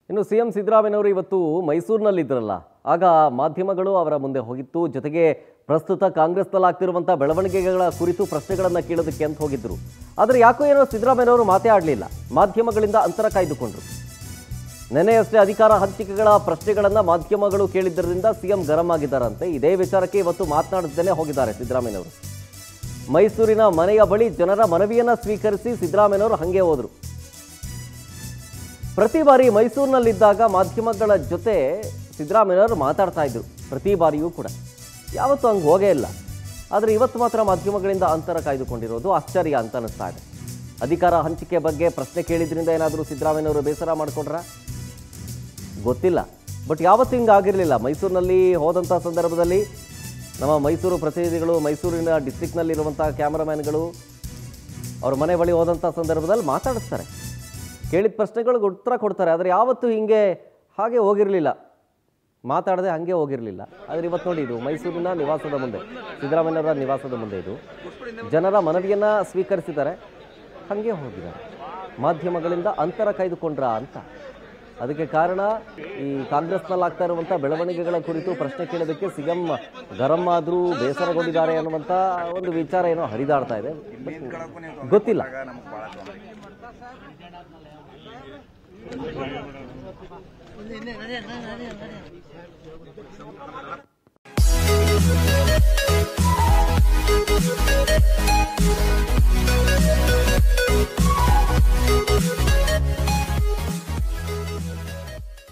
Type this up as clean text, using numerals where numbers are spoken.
ಇನ್ನು ಸಿಎಂ ಸಿದ್ದರಾಮಯ್ಯನವರು ಇವತ್ತು ಮೈಸೂರಿನಲ್ಲಿದ್ದರಲ್ಲ, ಆಗ ಮಾಧ್ಯಮಗಳು ಅವರ ಮುಂದೆ ಹೋಗಿತ್ತು. ಜೊತೆಗೆ ಪ್ರಸ್ತುತ ಕಾಂಗ್ರೆಸ್ನಲ್ಲಾಗ್ತಿರುವಂಥ ಬೆಳವಣಿಗೆಗಳ ಕುರಿತು ಪ್ರಶ್ನೆಗಳನ್ನು ಕೇಳೋದಕ್ಕೆ ಅಂತ ಹೋಗಿದ್ದರು. ಆದರೆ ಯಾಕೋ ಏನೋ ಸಿದ್ದರಾಮಯ್ಯನವರು ಮಾತೇ ಆಡಲಿಲ್ಲ, ಮಾಧ್ಯಮಗಳಿಂದ ಅಂತರ ಕಾಯ್ದುಕೊಂಡ್ರು. ನೆನೆಯಷ್ಟೇ ಅಧಿಕಾರ ಹಂಚಿಕೆಗಳ ಪ್ರಶ್ನೆಗಳನ್ನು ಮಾಧ್ಯಮಗಳು ಕೇಳಿದ್ದರಿಂದ ಸಿಎಂ ಗರಂ ಆಗಿದ್ದಾರಂತೆ. ಇದೇ ವಿಚಾರಕ್ಕೆ ಇವತ್ತು ಮಾತನಾಡದೇನೆ ಹೋಗಿದ್ದಾರೆ ಸಿದ್ದರಾಮಯ್ಯನವರು. ಮೈಸೂರಿನ ಮನೆಯ ಬಳಿ ಜನರ ಮನವಿಯನ್ನು ಸ್ವೀಕರಿಸಿ ಸಿದ್ದರಾಮಯ್ಯನವರು ಹಾಗೆ ಹೋದರು. ಪ್ರತಿ ಬಾರಿ ಮೈಸೂರಿನಲ್ಲಿದ್ದಾಗ ಮಾಧ್ಯಮಗಳ ಜೊತೆ ಸಿದ್ದರಾಮಯ್ಯನವರು ಮಾತಾಡ್ತಾ ಇದ್ರು, ಪ್ರತಿ ಬಾರಿಯೂ ಕೂಡ. ಯಾವತ್ತೂ ಹಂಗೆ ಹೋಗೇ ಇಲ್ಲ. ಆದರೆ ಇವತ್ತು ಮಾತ್ರ ಮಾಧ್ಯಮಗಳಿಂದ ಅಂತರ ಕಾಯ್ದುಕೊಂಡಿರೋದು ಆಶ್ಚರ್ಯ ಅಂತ ಅನಿಸ್ತಾ ಇದೆ. ಅಧಿಕಾರ ಹಂಚಿಕೆ ಬಗ್ಗೆ ಪ್ರಶ್ನೆ ಕೇಳಿದ್ರಿಂದ ಏನಾದರೂ ಸಿದ್ದರಾಮಯ್ಯನವರು ಬೇಸರ ಮಾಡಿಕೊಂಡ್ರ ಗೊತ್ತಿಲ್ಲ. ಬಟ್ ಯಾವತ್ತೂ ಹಿಂಗೆ ಆಗಿರಲಿಲ್ಲ. ಮೈಸೂರಿನಲ್ಲಿ ಹೋದಂಥ ಸಂದರ್ಭದಲ್ಲಿ ನಮ್ಮ ಮೈಸೂರು ಪ್ರತಿನಿಧಿಗಳು, ಮೈಸೂರಿನ ಡಿಸ್ಟ್ರಿಕ್ನಲ್ಲಿರುವಂಥ ಕ್ಯಾಮರಾಮ್ಯಾನ್ಗಳು ಅವ್ರ ಮನೆ ಬಳಿ ಹೋದಂಥ ಸಂದರ್ಭದಲ್ಲಿ ಮಾತಾಡಿಸ್ತಾರೆ, ಕೇಳಿದ ಪ್ರಶ್ನೆಗಳಿಗೆ ಉತ್ತರ ಕೊಡ್ತಾರೆ. ಆದರೆ ಯಾವತ್ತೂ ಹಿಂಗೆ ಹಾಗೆ ಹೋಗಿರಲಿಲ್ಲ, ಮಾತಾಡದೆ ಹಾಗೆ ಹೋಗಿರಲಿಲ್ಲ. ಆದರೆ ಇವತ್ತು ನೋಡಿ, ಇದು ಮೈಸೂರಿನ ನಿವಾಸದ ಮುಂದೆ, ಸಿದ್ದರಾಮಯ್ಯನವರ ನಿವಾಸದ ಮುಂದೆ ಇದು ಜನರ ಮನವಿಯನ್ನು ಸ್ವೀಕರಿಸಿದ್ದಾರೆ, ಹಾಗೆ ಹೋಗಿದ್ದಾರೆ. ಮಾಧ್ಯಮಗಳಿಂದ ಅಂತರ ಕಾಯ್ದುಕೊಂಡ್ರ ಅಂತ. ಅದಕ್ಕೆ ಕಾರಣ ಈ ಕಾಂಗ್ರೆಸ್ನಲ್ಲಿ ಆಗ್ತಾ ಇರುವಂಥ ಬೆಳವಣಿಗೆಗಳ ಕುರಿತು ಪ್ರಶ್ನೆ ಕೇಳೋದಕ್ಕೆ ಸಿಎಂ ಗರಂ ಆದರೂ, ಬೇಸರಗೊಂಡಿದ್ದಾರೆ ಅನ್ನುವಂಥ ಒಂದು ವಿಚಾರ ಏನೋ ಹರಿದಾಡ್ತಾ ಇದೆ. ಗೊತ್ತಿಲ್ಲ.